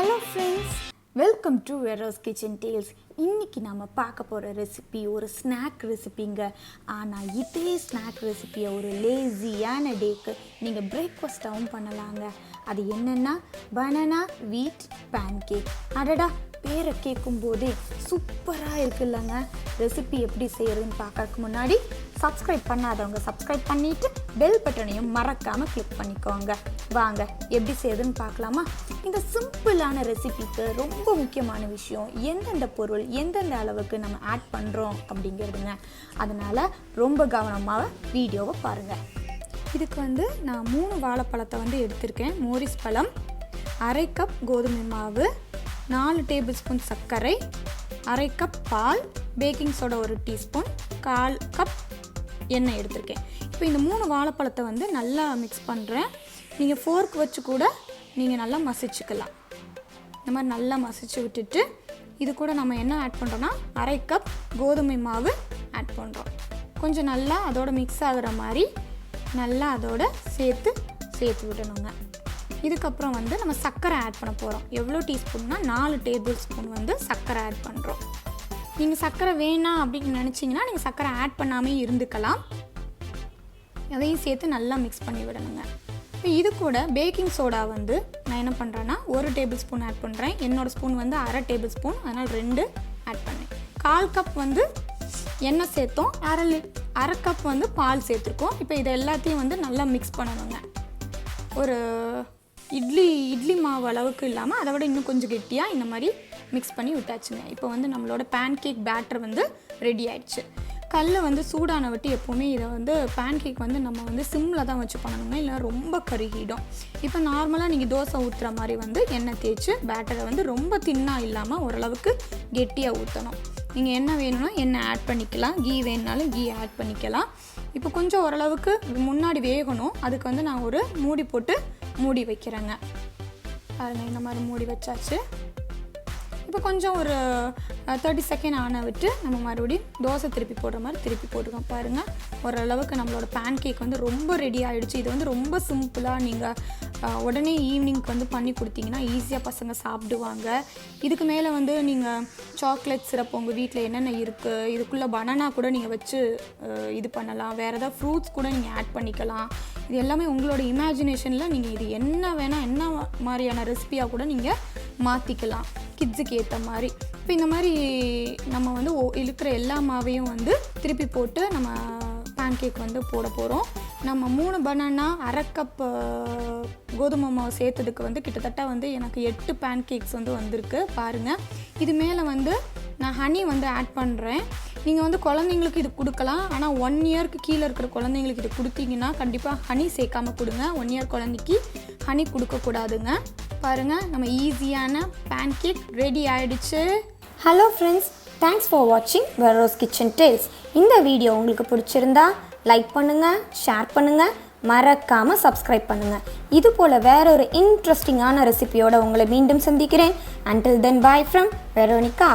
Hello friends, welcome to Vero's kitchen tales. இன்றைக்கி நம்ம பார்க்க போகிற ரெசிபி ஒரு ஸ்நாக் ரெசிபிங்க. ஆனால் இதே ஸ்நாக் ரெசிபியை ஒரு லேசியான டேக்கு நீங்கள் பிரேக்ஃபாஸ்ட்டாகவும் பண்ணலாங்க. அது என்னென்னா பனானா வீட் பேன் கேக். அடடா, பேரை கேட்கும் போதே சூப்பராக இருக்குல்லங்க. ரெசிபி எப்படி செய்கிறதுன்னு பார்க்கறதுக்கு முன்னாடி சப்ஸ்கிரைப் பண்ணாதவங்க சப்ஸ்கிரைப் பண்ணிவிட்டு பெல் பட்டனையும் மறக்காமல் கிளிக் பண்ணிக்கோங்க. வாங்க எப்படி செய்யுதுன்னு பார்க்கலாமா? இந்த சிம்பிளான ரெசிபிக்கு ரொம்ப முக்கியமான விஷயம் எந்தெந்த பொருள் எந்தெந்த அளவுக்கு நம்ம ஆட் பண்ணுறோம் அப்படிங்கிறதுங்க. அதனால் ரொம்ப கவனமாக வீடியோவை பாருங்கள். இதுக்கு நான் 3 வாழைப்பழத்தை எடுத்திருக்கேன். மோரிஸ் பழம், 1/2 கப் கோதுமை மாவு, 4 டேபிள் ஸ்பூன் சர்க்கரை, 1/2 கப் பால், பேக்கிங் சோடா 1 டீஸ்பூன், 1/4 கப் எண்ணெய் எடுத்திருக்கேன். இப்போ இந்த 3 வாழைப்பழத்தை நல்லா மிக்ஸ் பண்ணுறேன். நீங்கள் ஃபோர்க் வச்சு கூட நீங்கள் நல்லா மசிச்சுக்கலாம். இந்த மாதிரி நல்லா மசிச்சு விட்டுட்டு இது கூட நம்ம என்ன ஆட் பண்ணுறோன்னா 1/2 கப் கோதுமை மாவு ஆட் பண்ணுறோம். கொஞ்சம் நல்லா அதோட மிக்ஸ் ஆகிற மாதிரி நல்லா அதோட சேர்த்து விடணுங்க. இதுக்கப்புறம் நம்ம சர்க்கரை ஆட் பண்ண போகிறோம். எவ்வளோ டீஸ்பூன்னா 4 டேபிள் ஸ்பூன் சர்க்கரை ஆட் பண்ணுறோம். நீங்கள் சர்க்கரை வேணாம் அப்படின்னு நினச்சிங்கன்னா நீங்கள் சர்க்கரை ஆட் பண்ணாமே இருந்துக்கலாம். அதையும் சேர்த்து நல்லா மிக்ஸ் பண்ணி விடணுங்க. இப்போ இது கூட பேக்கிங் சோடா நான் என்ன பண்ணுறேன்னா 1 டேபிள் ஸ்பூன் ஆட் பண்ணுறேன். என்னோடய ஸ்பூன் 1/2 டேபிள் ஸ்பூன், அதனால் 2 ஆட் பண்ணேன். 1/4 கப் எண்ணெய் சேர்த்தோம், 1/2 கப் பால் சேர்த்துருக்கோம். இப்போ இது எல்லாத்தையும் நல்லா மிக்ஸ் பண்ணணுங்க. ஒரு இட்லி மாவு அளவுக்கு இல்லாமல் அதை விட இன்னும் கொஞ்சம் கெட்டியாக இந்த மாதிரி மிக்ஸ் பண்ணி விட்டாச்சுங்க. இப்போ நம்மளோட பேன் கேக் பேட்டர் ரெடி ஆயிடுச்சு. கல் சூடான விட்டு எப்போவுமே இதை பேன் கேக் நம்ம சிம்மில் தான் வச்சு பண்ணணுங்க, இல்லை ரொம்ப கருகிடும். இப்போ நார்மலாக நீங்கள் தோசை ஊற்றுற மாதிரி எண்ணெய் தேய்ச்சி பேட்டரை ரொம்ப தின்னாக இல்லாமல் ஓரளவுக்கு கெட்டியாக ஊற்றணும். நீங்கள் என்ன வேணும்னா எண்ணெய் ஆட் பண்ணிக்கலாம், கீ வேணுனாலும் கீ ஆட் பண்ணிக்கலாம். இப்போ கொஞ்சம் ஓரளவுக்கு முன்னாடி வேகணும். அதுக்கு நான் ஒரு மூடி போட்டு மூடி வைக்கிறேங்க. பாருங்கள், இந்த மாதிரி மூடி வச்சாச்சு. இப்போ கொஞ்சம் ஒரு 30 செகண்ட் ஆன விட்டு நம்ம மறுபடியும் தோசை திருப்பி போடுற மாதிரி திருப்பி போட்டுக்கோம். பாருங்கள், ஓரளவுக்கு நம்மளோட பேன் கேக் ரொம்ப ரெடி ஆகிடுச்சு. இது ரொம்ப சிம்பிளாக நீங்கள் உடனே ஈவினிங்க்கு பண்ணி கொடுத்தீங்கன்னா ஈஸியாக பசங்க சாப்பிடுவாங்க. இதுக்கு மேலே நீங்கள் சாக்லேட் சிரப் உங்கள் வீட்டில் என்னென்ன இருக்குது, இதுக்குள்ளே பனானா கூட நீங்கள் வச்சு இது பண்ணலாம். வேறு ஏதாவது ஃப்ரூட்ஸ் கூட நீங்கள் ஆட் பண்ணிக்கலாம். இது எல்லாமே உங்களோட இமேஜினேஷனில் நீங்கள் இது என்ன வேணால் என்ன மாதிரியான ரெசிபியாக கூட நீங்கள் மாற்றிக்கலாம், கிட்ஸுக்கு ஏற்ற மாதிரி. இப்போ இந்த மாதிரி நம்ம இருக்கிற எல்லா மாவையும் திருப்பி போட்டு நம்ம பேன் கேக் போட போகிறோம். நம்ம 3 பனானா 1/2 கப் கோதுமை மாவு சேர்த்ததுக்கு கிட்டத்தட்ட எனக்கு 8 பேன் கேக்ஸ் வந்திருக்கு. பாருங்கள், இது மேலே நான் ஹனி ஆட் பண்ணுறேன். நீங்கள் குழந்தைங்களுக்கு இது கொடுக்கலாம். ஆனால் 1 இயருக்கு கீழே இருக்கிற குழந்தைங்களுக்கு இது கொடுத்தீங்கன்னா கண்டிப்பாக ஹனி சேர்க்காமல் கொடுங்க. 1 இயர் குழந்தைக்கு ஹனி கொடுக்கக்கூடாதுங்க. பாருங்கள், நம்ம ஈஸியான பேன் கேக் ரெடி ஆகிடுச்சு. ஹலோ ஃப்ரெண்ட்ஸ், தேங்க்ஸ் ஃபார் வாட்சிங் வெரோஸ் கிச்சன் டேல்ஸ். இந்த வீடியோ உங்களுக்கு பிடிச்சிருந்தா லைக் பண்ணுங்கள், ஷேர் பண்ணுங்கள், மறக்காமல் சப்ஸ்கிரைப் பண்ணுங்கள். இது போல் வேற ஒரு இன்ட்ரெஸ்டிங்கான ரெசிபியோடு உங்களை மீண்டும் சந்திக்கிறேன். Until then, bye from Veronica.